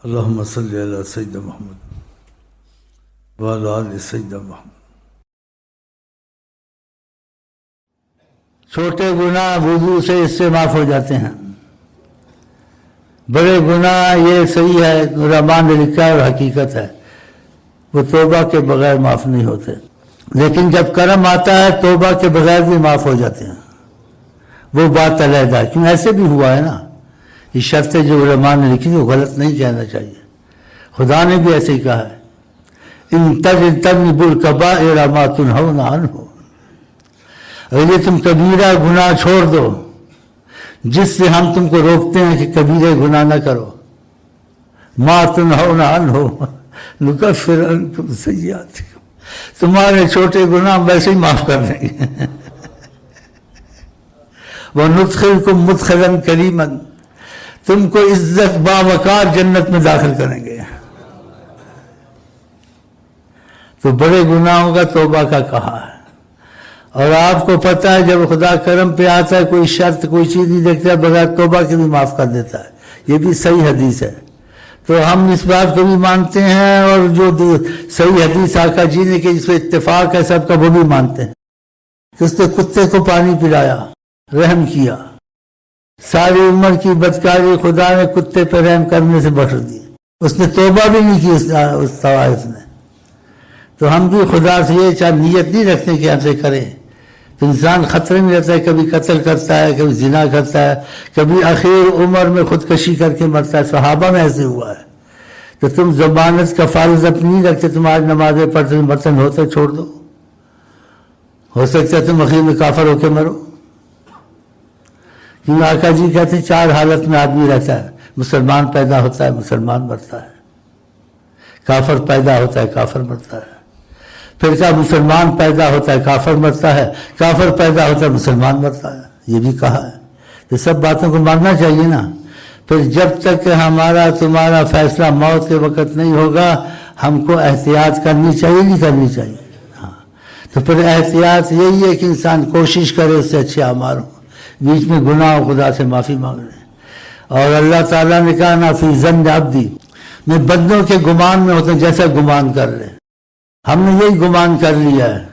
اللہم صلی علی سیدنا محمد وعلی آل سیدنا محمد۔ چھوٹے گناہ وضو سے اس سے معاف ہو جاتے ہیں، بڑے گناہ یہ صحیح ہے، رحمان نے لکھا ہے اور حقیقت ہے، وہ توبہ کے بغیر معاف نہیں ہوتے، لیکن جب کرم آتا ہے توبہ کے بغیر بھی معاف ہو جاتے ہیں، وہ بات علیحدہ ہے، کیوں ایسے بھی ہوا ہے نا، یہ شرطیں جو علماء نے لکھی وہ غلط نہیں کہنا چاہیے، خدا نے بھی ایسے ہی کہا ہے، ان تجتنبوا الکبائر ما تنہون عنہ، اگر یہ تم کبیرہ گناہ چھوڑ دو جس سے ہم تم کو روکتے ہیں کہ کبیرہ گناہ نہ کرو، ما تنہون عنہ نکفر عنکم سیئاتکم، تمہارے چھوٹے گناہ ویسے ہی معاف کر دیں گے، وندخلکم مدخلا کریما، تم کو عزت باوقار جنت میں داخل کریں گے۔ تو بڑے گناہوں کا توبہ کا کہا ہے، اور آپ کو پتہ ہے جب خدا کرم پہ آتا ہے کوئی شرط کوئی چیز نہیں دیکھتا، بغیر توبہ کے بھی معاف کر دیتا ہے، یہ بھی صحیح حدیث ہے، تو ہم اس بات کو بھی مانتے ہیں، اور جو صحیح حدیث آقا جی نے کہ جس پہ اتفاق ہے سب کا وہ بھی مانتے ہیں کہ اس نے کتے کو پانی پلایا، رحم کیا، ساری عمر کی بدکاری خدا نے کتے پہ رحم کرنے سے بخش دی، اس نے توبہ بھی نہیں کی اس طوائف نے، تو ہم بھی خدا سے یہ چاہ نیت نہیں رکھتے کہ ہم سے کریں، تو انسان خطرے میں رہتا ہے، کبھی قتل کرتا ہے، کبھی زنا کرتا ہے، کبھی اخیر عمر میں خودکشی کر کے مرتا ہے، صحابہ میں ایسے ہوا ہے، تو تم ضمانت کا فارض اپنی نہیں رکھتے، تم آج نمازیں پڑھتے برتن ہوتے چھوڑ دو، ہو سکتا ہے تم اخیر میں کافر ہو کے مرو، کیونکہ آقا جی کہتے ہیں 4 حالت میں آدمی رہتا ہے، مسلمان پیدا ہوتا ہے مسلمان مرتا ہے، کافر پیدا ہوتا ہے کافر مرتا ہے، پھر کیا مسلمان پیدا ہوتا ہے کافر مرتا ہے، کافر پیدا ہوتا ہے مسلمان مرتا ہے، یہ بھی کہا ہے، تو سب باتوں کو ماننا چاہیے نا، پھر جب تک کہ ہمارا تمہارا فیصلہ موت کے وقت نہیں ہوگا ہم کو احتیاط کرنی چاہیے نہیں کرنی چاہیے، ہاں تو پھر احتیاط یہی ہے کہ انسان کوشش کرے اس سے اچھے اعمال ہوں، بیچ میں گناہ خدا سے معافی مانگ رہے ہیں، اور اللہ تعالیٰ نے کہا نا فی ظن عبدی، میں بندوں کے گمان میں ہوتا ہوں جیسا گمان کر رہے، ہم نے یہی گمان کر لیا ہے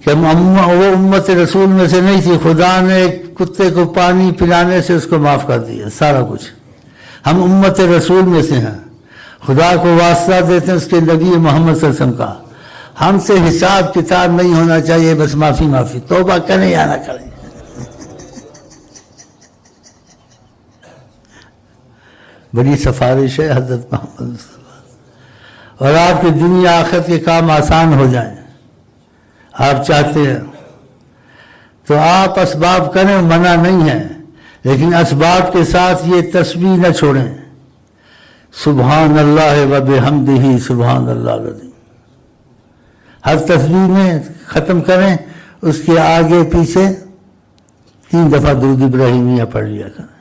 کہ وہ امت رسول میں سے نہیں تھی، خدا نے ایک کتے کو پانی پلانے سے اس کو معاف کر دیا سارا کچھ، ہم امت رسول میں سے ہیں، خدا کو واسطہ دیتے ہیں اس کے نبی محمد صلی اللہ علیہ وسلم کا، ہم سے حساب کتاب نہیں ہونا چاہیے، بس معافی معافی، توبہ کریں یا نہ کریں، بڑی سفارش ہے حضرت محمد صلی اللہ علیہ وسلم، اور آپ کی دنیا آخرت کے کام آسان ہو جائیں، آپ چاہتے ہیں تو آپ اسباب کریں، منع نہیں ہے، لیکن اسباب کے ساتھ یہ تسبیح نہ چھوڑیں، سبحان اللہ و بحمدہ سبحان اللہ العظیم، ہر تسبیح میں ختم کریں، اس کے آگے پیچھے 3 دفعہ درود ابراہیمیہ پڑھ لیا کریں،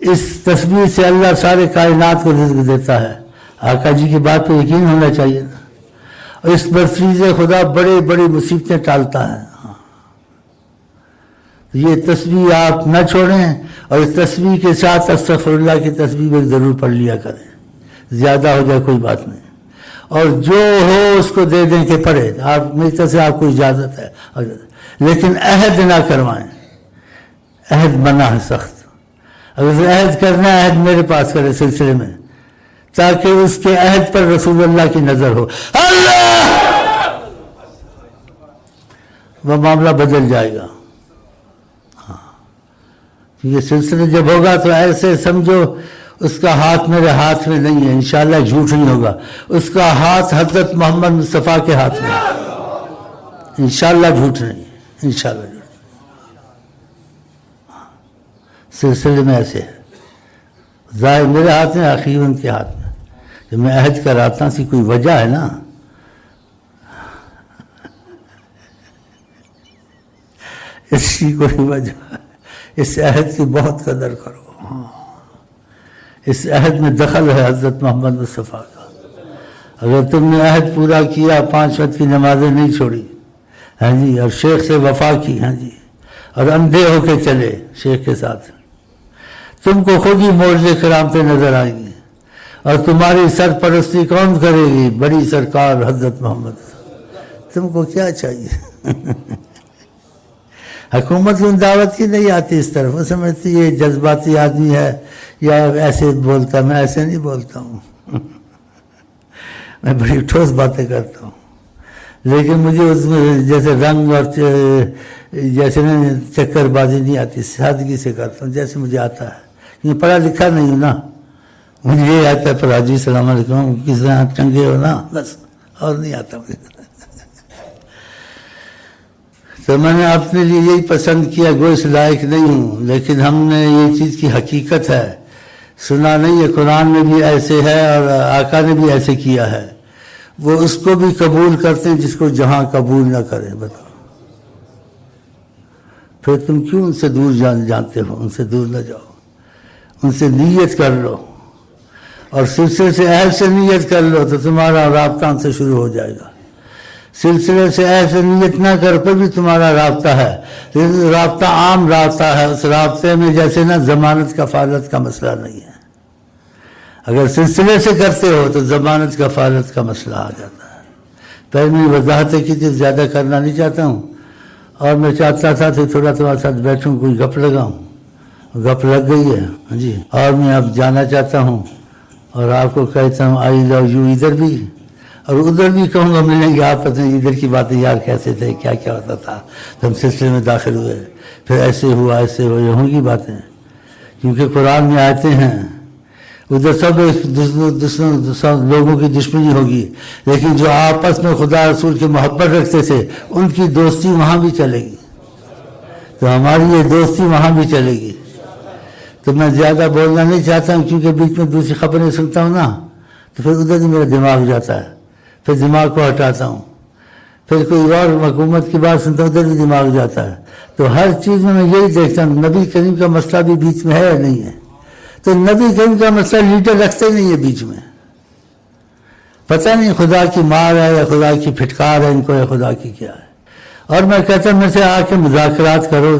اس تسبیح سے اللہ سارے کائنات کو رزق دیتا ہے، آقا جی کی بات پہ یقین ہونا چاہیے نا، اور اس برسریز خدا بڑے بڑی مصیبتیں ٹالتا ہے، تو یہ تسبیح آپ نہ چھوڑیں، اور اس تسبیح کے ساتھ استغفر اللہ کی تسبیح بھی ضرور پڑھ لیا کریں، زیادہ ہو جائے کوئی بات نہیں، اور جو ہو اس کو دے دیں کہ پڑھے، آپ میری طرف سے آپ کو اجازت ہے، لیکن عہد نہ کروائیں، عہد منع ہے سخت، اگر عہد کرنا ہے عہد میرے پاس کرے سلسلے میں، تاکہ اس کے عہد پر رسول اللہ کی نظر ہو، اللہ وہ معاملہ بدل جائے گا، یہ سلسلہ جب ہوگا تو ایسے سمجھو اس کا ہاتھ میرے ہاتھ میں نہیں ہے، انشاءاللہ جھوٹ نہیں ہوگا، اس کا ہاتھ حضرت محمد مصطفیٰ کے ہاتھ میں ہے، انشاءاللہ جھوٹ نہیں، انشاءاللہ جھوٹ، سلسلے میں ایسے ہے، ظاہر میرے ہاتھ میں آخر ان کے ہاتھ میں، جب میں عہد کراتا ہوں کوئی وجہ ہے نا، اس کی کوئی وجہ ہے، اس عہد کی بہت قدر کرو، اس عہد میں دخل ہے حضرت محمد مصطفیٰ کا، اگر تم نے عہد پورا کیا، 5 وقت کی نمازیں نہیں چھوڑی، ہاں جی، اور شیخ سے وفا کی، ہاں جی، اور اندھے ہو کے چلے شیخ کے ساتھ، تم کو خود ہی معجزے کرامتیں نظر آئیں گی، اور تمہاری سرپرستی کون کرے گی؟ بڑی سرکار حضرت محمد۔ تم کو کیا چاہیے؟ حکومت ان دعوت کی نہیں آتی اس طرف، وہ سمجھتی یہ جذباتی آدمی ہے یا ایسے بولتا، میں ایسے نہیں بولتا ہوں میں بڑی ٹھوس باتیں کرتا ہوں، لیکن مجھے اس میں جیسے رنگ اور جیسے نا چکر بازی نہیں آتی، سادگی سے کرتا ہوں جیسے مجھے آتا ہے، کیونکہ پڑھا لکھا نہیں ہوں نا، مجھے یہ آتا ہے پر حاجی السلام علیکم کس طرح چنگے ہو نا، بس اور نہیں آتا مجھے۔ تو میں نے اپنے لیے یہی پسند کیا، گو اس لائق نہیں ہوں، لیکن ہم نے یہ چیز کی حقیقت ہے، سنا نہیں ہے، قرآن میں بھی ایسے ہے اور آقا نے بھی ایسے کیا ہے، وہ اس کو بھی قبول کرتے ہیں جس کو جہاں قبول نہ کرے۔ بتاؤ پھر تم کیوں ان سے دور جانتے ہو؟ ان سے دور نہ جاؤ، ان سے نیت کر لو، اور سلسلے سے اہل سے نیت کر لو تو تمہارا رابطہ ان سے شروع ہو جائے گا۔ سلسلے سے ایسے نیت نہ کر پر بھی تمہارا رابطہ ہے، لیکن رابطہ عام رابطہ ہے، اس رابطے میں جیسے نا ضمانت کفالت کا مسئلہ نہیں ہے۔ اگر سلسلے سے کرتے ہو تو ضمانت کفالت کا مسئلہ آ جاتا ہے۔ پہلے وضاحتیں کی تھی، زیادہ کرنا نہیں چاہتا ہوں، اور میں چاہتا تھا کہ تھوڑا تمہارے ساتھ بیٹھوں، کوئی گپ لگاؤں، گپ لگ گئی ہے ہاں جی، اور میں اب جانا چاہتا ہوں، اور آپ کو کہتا ہوں آئی لو یو، ادھر بھی اور ادھر بھی کہوں گا، ملیں گے آپ پتہ نہیں ادھر کی باتیں یار کیسے تھے، کیا کیا ہوتا تھا، تو ہم سلسلے میں داخل ہوئے، پھر ایسے ہوا ایسے ہوا، یہ ہوں گی باتیں، کیونکہ قرآن میں آتے ہیں ادھر سب لوگوں کی دشمنی ہوگی، لیکن جو آپس میں خدا رسول کی محبت رکھتے تھے ان کی دوستی وہاں بھی چلے گی، تو ہماری یہ دوستی وہاں بھی چلے گی۔ تو میں زیادہ بولنا نہیں چاہتا ہوں، کیونکہ بیچ میں دوسری خبریں سنتا ہوں نا، تو پھر ادھر ہی میرا دماغ جاتا ہے، پھر دماغ کو ہٹاتا ہوں، پھر کوئی اور حکومت کی بات سنتا ہوں ادھر بھی دماغ جاتا ہے۔ تو ہر چیز میں یہی دیکھتا ہوں نبی کریم کا مسئلہ بھی بیچ میں ہے یا نہیں ہے، تو نبی کریم کا مسئلہ لیڈر رکھتے نہیں ہے بیچ میں، پتہ نہیں خدا کی مار ہے یا خدا کی پھٹکار ہے ان کو، یا خدا کی کیا ہے۔ اور میں کہتا ہوں مجھ سے آ کے مذاکرات کرو،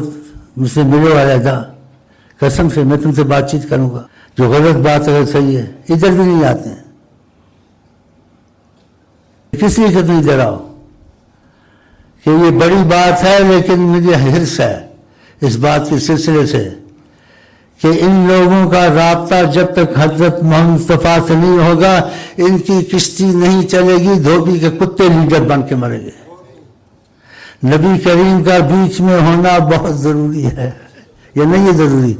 مجھ سے ملو علیحدہ، قسم سے میں تم سے بات چیت کروں گا، جو غلط بات اگر صحیح ہے، ادھر بھی نہیں آتے ہیں، کسی کو نہیں ڈراؤ کہ یہ بڑی بات ہے، لیکن مجھے حرص ہے اس بات کے سلسلے سے کہ ان لوگوں کا رابطہ جب تک حضرت محمد مصطفیٰ سے نہیں ہوگا ان کی کشتی نہیں چلے گی، دھوبی کے کتے لیڈر بن کے مریں گے۔ نبی کریم کا بیچ میں ہونا بہت ضروری ہے، یا نہیں ہے ضروری؟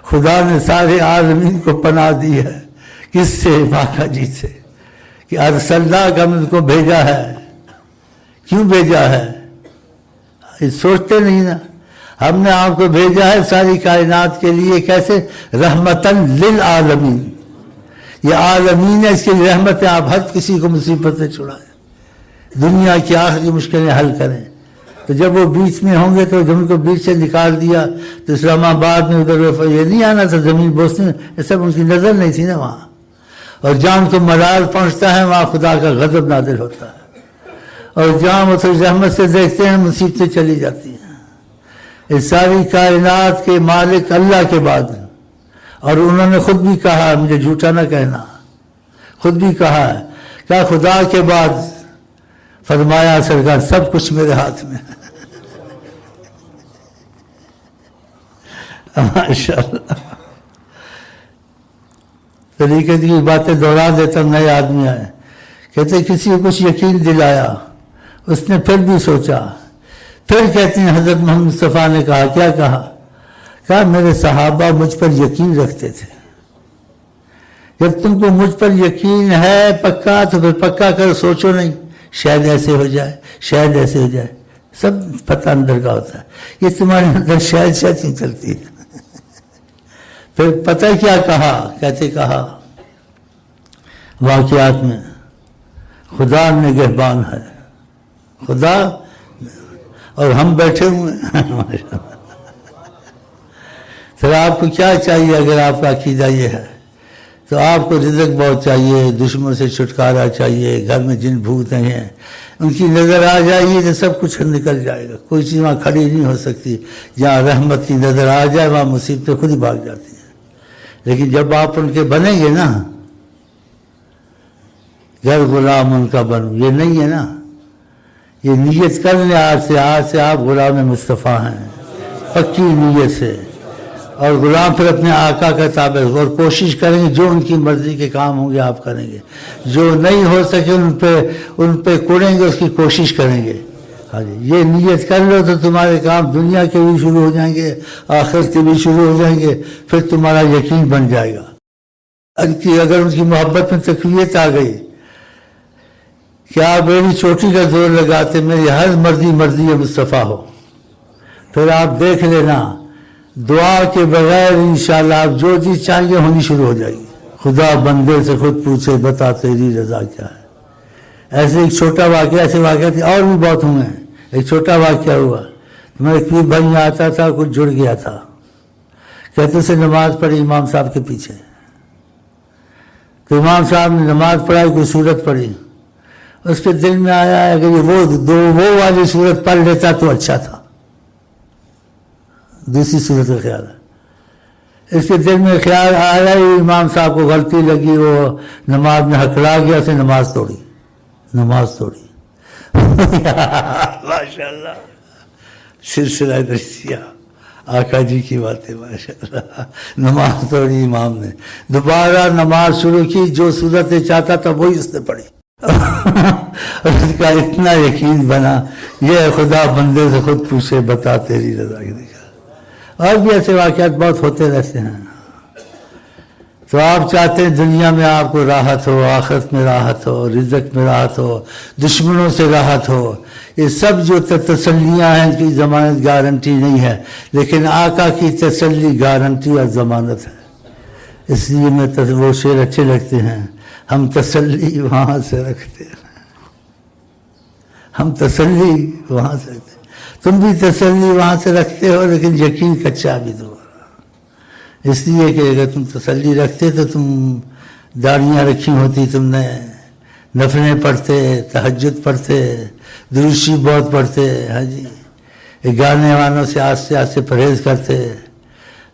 خدا نے سارے عالمین کو پناہ دی ہے، کس سے؟ ماکا جی سے، کہ ارسلنا کا ہم کو بھیجا ہے۔ کیوں بھیجا ہے؟ سوچتے نہیں نا، ہم نے آپ کو بھیجا ہے ساری کائنات کے لیے، کیسے؟ رحمتاً للعالمین، یہ عالمین ہے، اس کے لیے رحمت ہے، آپ ہر کسی کو مصیبت سے چھڑائیں، دنیا کی آخری مشکلیں حل کریں۔ تو جب وہ بیچ میں ہوں گے تو جب ان کو بیچ سے نکال دیا تو اسلام آباد میں ادھر یہ نہیں آنا تھا، زمین بوسنے، یہ سب ان کی نظر نہیں تھی نا وہاں، اور جہاں ان کو ملال پہنچتا ہے وہاں خدا کا غضب نازل ہوتا ہے، اور جہاں وہ رحمت سے دیکھتے ہیں مصیبتیں چلی جاتی ہیں۔ اس ساری کائنات کے مالک اللہ کے بعد، اور انہوں نے خود بھی کہا، مجھے جھوٹا نہ کہنا، خود بھی کہا ہے کہ خدا کے بعد فرمایا سرکار سب کچھ میرے ہاتھ میں ہے۔ ماشاءاللہ، طریقے کی باتیں دوہرا دیتا ہوں، نئے آدمی آئے کہتے کسی کو کچھ یقین دلایا، اس نے پھر بھی سوچا، پھر کہتے ہیں حضرت محمد مصطفیٰ نے کہا، کیا کہا میرے صحابہ مجھ پر یقین رکھتے تھے، جب تم کو مجھ پر یقین ہے پکا تو پھر پکا کر سوچو نہیں، شاید ایسے ہو جائے، شاید ایسے ہو جائے، سب پتہ اندر کا ہوتا ہے، یہ تمہارے اندر شاید نہیں چلتی ہے۔ پھر پتہ کیا کہا؟ کہا واقعات میں خدا نگہبان ہے، خدا، اور ہم بیٹھے ہوئے ہیں۔ پھر آپ کو کیا چاہیے اگر آپ کا عقیدہ یہ ہے؟ تو آپ کو رزق بہت چاہیے، دشمن سے چھٹکارا چاہیے، گھر میں جن بھوت ہیں، ان کی نظر آ جائے گی تو سب کچھ نکل جائے گا، کوئی چیز وہاں کھڑی نہیں ہو سکتی۔ جہاں رحمت کی نظر آ جائے وہاں مصیبتیں خود ہی بھاگ جاتی ہیں۔ لیکن جب آپ ان کے بنیں گے نا، گر غلام ان کا بنوں، یہ نہیں ہے نا، یہ نیت کر لیں آج سے آپ غلام مصطفیٰ ہیں، پکی نیت سے، اور غلام پھر اپنے آقا کا تابع، اور کوشش کریں گے جو ان کی مرضی کے کام ہوں گے آپ کریں گے، جو نہیں ہو سکے ان پہ کوڑیں گے، اس کی کوشش کریں گے۔ ہاں جی، یہ نیت کر لو تو تمہارے کام دنیا کے بھی شروع ہو جائیں گے، آخرت کے بھی شروع ہو جائیں گے، پھر تمہارا یقین بن جائے گا۔ اگر ان کی محبت میں تقویت آ گئی کہ آپ میری چوٹی کا زور لگاتے میری ہر مرضی مصطفیٰ ہو، پھر آپ دیکھ لینا دعا کے بغیر انشاءاللہ آپ جو چیز چاہیں گے ہونی شروع ہو جائے گی۔ خدا بندے سے خود پوچھے بتا تیری رضا کیا ہے۔ ایسے ایک چھوٹا واقعہ، ایسے واقعہ تھے اور بھی بہت ہوئے ہیں۔ ایک چھوٹا واقعہ ہوا، میرے پیر بھائی آتا تھا، کچھ جڑ گیا تھا، کہتے سے نماز پڑھی امام صاحب کے پیچھے، تو امام صاحب نے نماز پڑھائی، کوئی صورت پڑھی، اس کے دل میں آیا اگر یہ وہ والی صورت پڑھ لیتا تو اچھا تھا، دوسری صورت کا خیال ہے۔ اس کے دل میں خیال آیا ہی امام صاحب کو غلطی لگی، وہ نماز میں ہکڑا گیا، اسے نماز توڑی ماشاءاللہ، سلسلہ درسیہ آقا جی کی باتیں ماشاءاللہ۔ نماز توڑی امام نے، دوبارہ نماز شروع کی، جو صورت چاہتا تھا وہی اس نے پڑھی۔ اس کا اتنا یقین بنا، یہ خدا بندے سے خود پوچھے بتا تیری رضا کی۔ اور بھی ایسے واقعات بہت ہوتے رہتے ہیں۔ تو آپ چاہتے ہیں دنیا میں آپ کو راحت ہو، آخرت میں راحت ہو، رزق میں راحت ہو، دشمنوں سے راحت ہو، یہ سب جو تسلیاں ہیں ان کی ضمانت گارنٹی نہیں ہے، لیکن آقا کی تسلی گارنٹی اور ضمانت ہے۔ اس لیے میں وہ شعر اچھے لگتے ہیں، ہم تسلی وہاں سے رکھتے ہیں، ہم تسلی وہاں سے رکھتے ہیں، تم بھی تسلی وہاں سے رکھتے ہو، لیکن یقین کچا بھی تمہارا، اس لیے کہ اگر تم تسلی رکھتے تو تم داڑیاں رکھی ہوتی، تم نے نفلیں پڑھتے، تہجد پڑھتے، دروشی بہت پڑھتے، ہاں جی، گانے والوں سے آستے آستے پرہیز کرتے،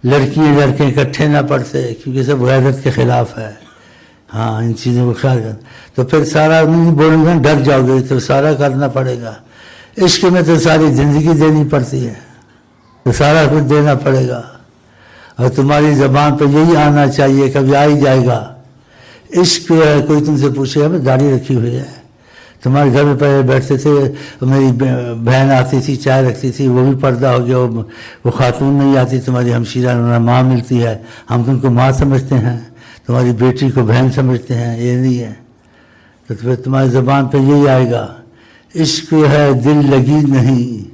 لڑکیاں لڑکے اکٹھے نہ پڑھتے کیونکہ سب غیرت کے خلاف ہے۔ ہاں، ان چیزوں کو خیال کر، تو پھر سارا نہیں بولوں گا ڈر جاؤ گے، تو سارا کرنا پڑے گا۔ عشق میں تو ساری زندگی دینی پڑتی ہے، تو سارا کچھ دینا پڑے گا، اور تمہاری زبان پہ یہی آنا چاہیے، کبھی آ ہی جائے گا۔ عشق ہے، کوئی تم سے پوچھے ہمیں داڑھی رکھی ہوئی ہے، تمہارے گھر میں پہلے بیٹھتے تھے، میری بہن آتی تھی چائے رکھتی تھی، وہ بھی پردہ ہو گیا، وہ خاتون نہیں آتی، تمہاری ہمشیرہ ماں ملتی ہے، ہم تم کو ماں سمجھتے ہیں، تمہاری بیٹی کو بہن سمجھتے ہیں، یہ نہیں ہے، تو پھر تمہاری زبان پہ یہی آئے گا، عشق ہے دل لگی نہیں،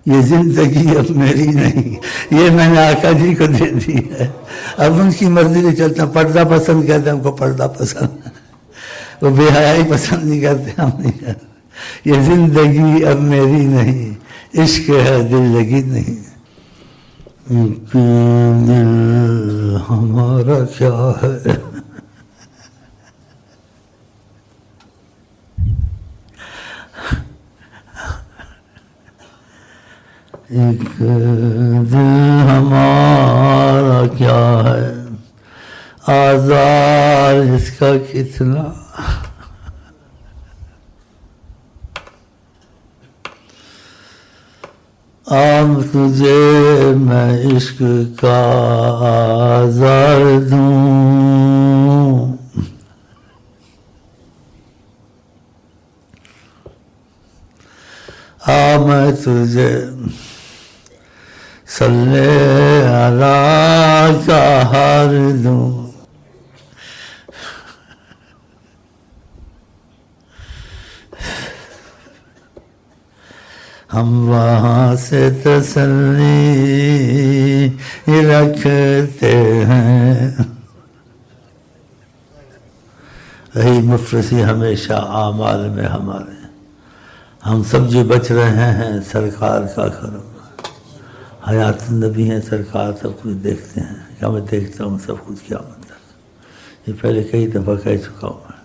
یہ زندگی اب میری نہیں، یہ میں نے آقا جی کو دے دی ہے، اب ان کی مرضی سے چلتا، پردہ پسند کرتے ہم کو پردہ پسند، وہ بے حیائی پسند نہیں کرتے، ہم نہیں کرتے، یہ زندگی اب میری نہیں، عشق ہے دل لگی نہیں، دل ہمارا کیا ہے، ایک دل ہمارا کیا ہے، آزار اس کا کتنا، آم تجھے میں عشق کا آزار دوں، میں تجھے صلی علی کا ہار دوں، ہم وہاں سے تسلی رکھتے ہیں، یہی مفلسی ہمیشہ اعمال میں ہمارے، ہم سب جو بچ رہے ہیں سرکار کا کرم، حیات النبی ہیں سرکار، سب کچھ دیکھتے ہیں، کیا میں دیکھتا ہوں سب کچھ کیا مطلب، یہ پہلے کئی دفعہ کہہ چکا ہوں میں،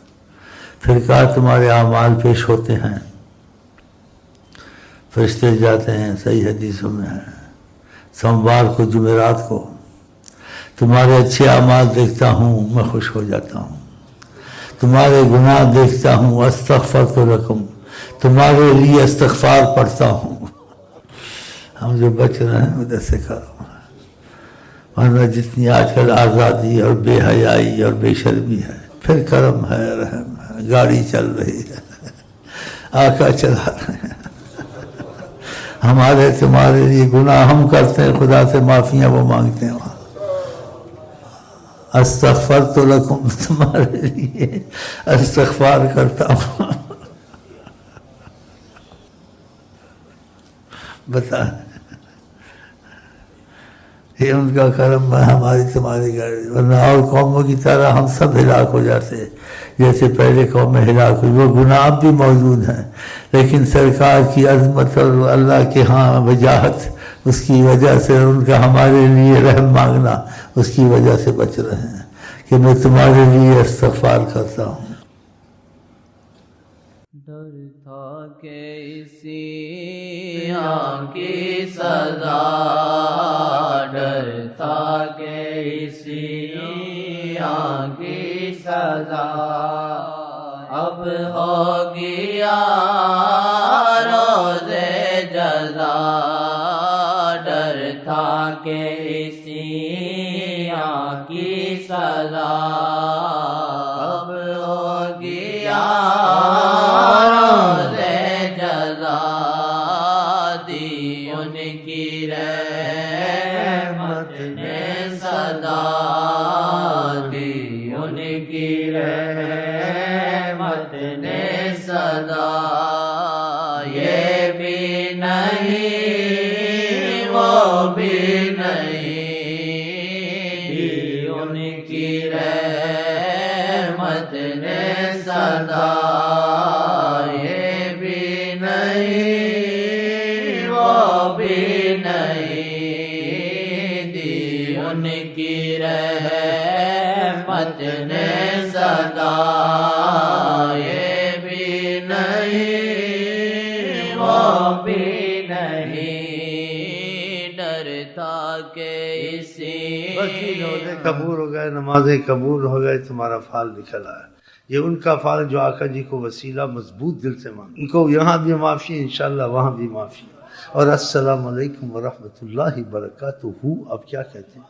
پھر کہا تمہارے اعمال پیش ہوتے ہیں، فرشتے جاتے ہیں، صحیح حدیثوں میں ہے، سوموار کو جمعرات کو تمہارے اچھے اعمال دیکھتا ہوں میں خوش ہو جاتا ہوں، تمہارے گناہ دیکھتا ہوں استغفرت لکم، تمہارے لیے استغفار پڑھتا ہوں۔ ہم جو بچ رہے ہیں ادھر سے کرو، ورنہ جتنی آج کل آزادی اور بے حیائی اور بے شرمی ہے، پھر کرم ہے، رحم ہے، گاڑی چل رہی ہے، آقا چلا رہے ہیں، ہمارے تمہارے لیے گناہ ہم کرتے ہیں، خدا سے معافیاں وہ مانگتے ہیں وہاں۔ استغفرت لکم، تمہارے لیے استغفار کرتا ہوں۔ بتا یہ ان کا کرم ہے، ہماری تمہاری گاڑی، ورنہ اور قوموں کی طرح ہم سب ہلاک ہو جاتے جیسے پہلے قومیں ہلاک ہوئی۔ وہ گناہ اب بھی موجود ہیں، لیکن سرکار کی عظمت اور اللہ کے ہاں وجاہت، اس کی وجہ سے ان کا ہمارے لیے رحم مانگنا، اس کی وجہ سے بچ رہے ہیں کہ میں تمہارے لیے استغفار کرتا ہوں۔ ڈر تھا کہ اسی کی سزا، ڈر تھا کہ اسی کی سزا، اب ہو گیا روز جزا، ڈر تھا کہ اسی کی سزا، اب ہو گیا روز جزا، دی ان کی رحمت نے صدا، دی ان کی رحمت نے صدا، یہ بھی نہیں وہ بھی نہیں، دی ان کی رحمت نے صدا، یہ بھی نہیں وہ بھی نہیں، دی ان کی رحمت نے صدا، یہ بھی نہیں وہ بھی نہیں، ڈرتا کہ اسی قبول ہو گئے، نمازیں قبول ہو گئے، تمہارا پھال نکل آیا۔ یہ ان کا پھال جو آقا جی کو وسیلہ مضبوط دل سے مانگ، ان کو یہاں بھی معافی ہے، انشاءاللہ وہاں بھی معافی ہے۔ اور السلام علیکم ورحمۃ اللہ وبرکاتہ۔ اب کیا کہتے ہیں؟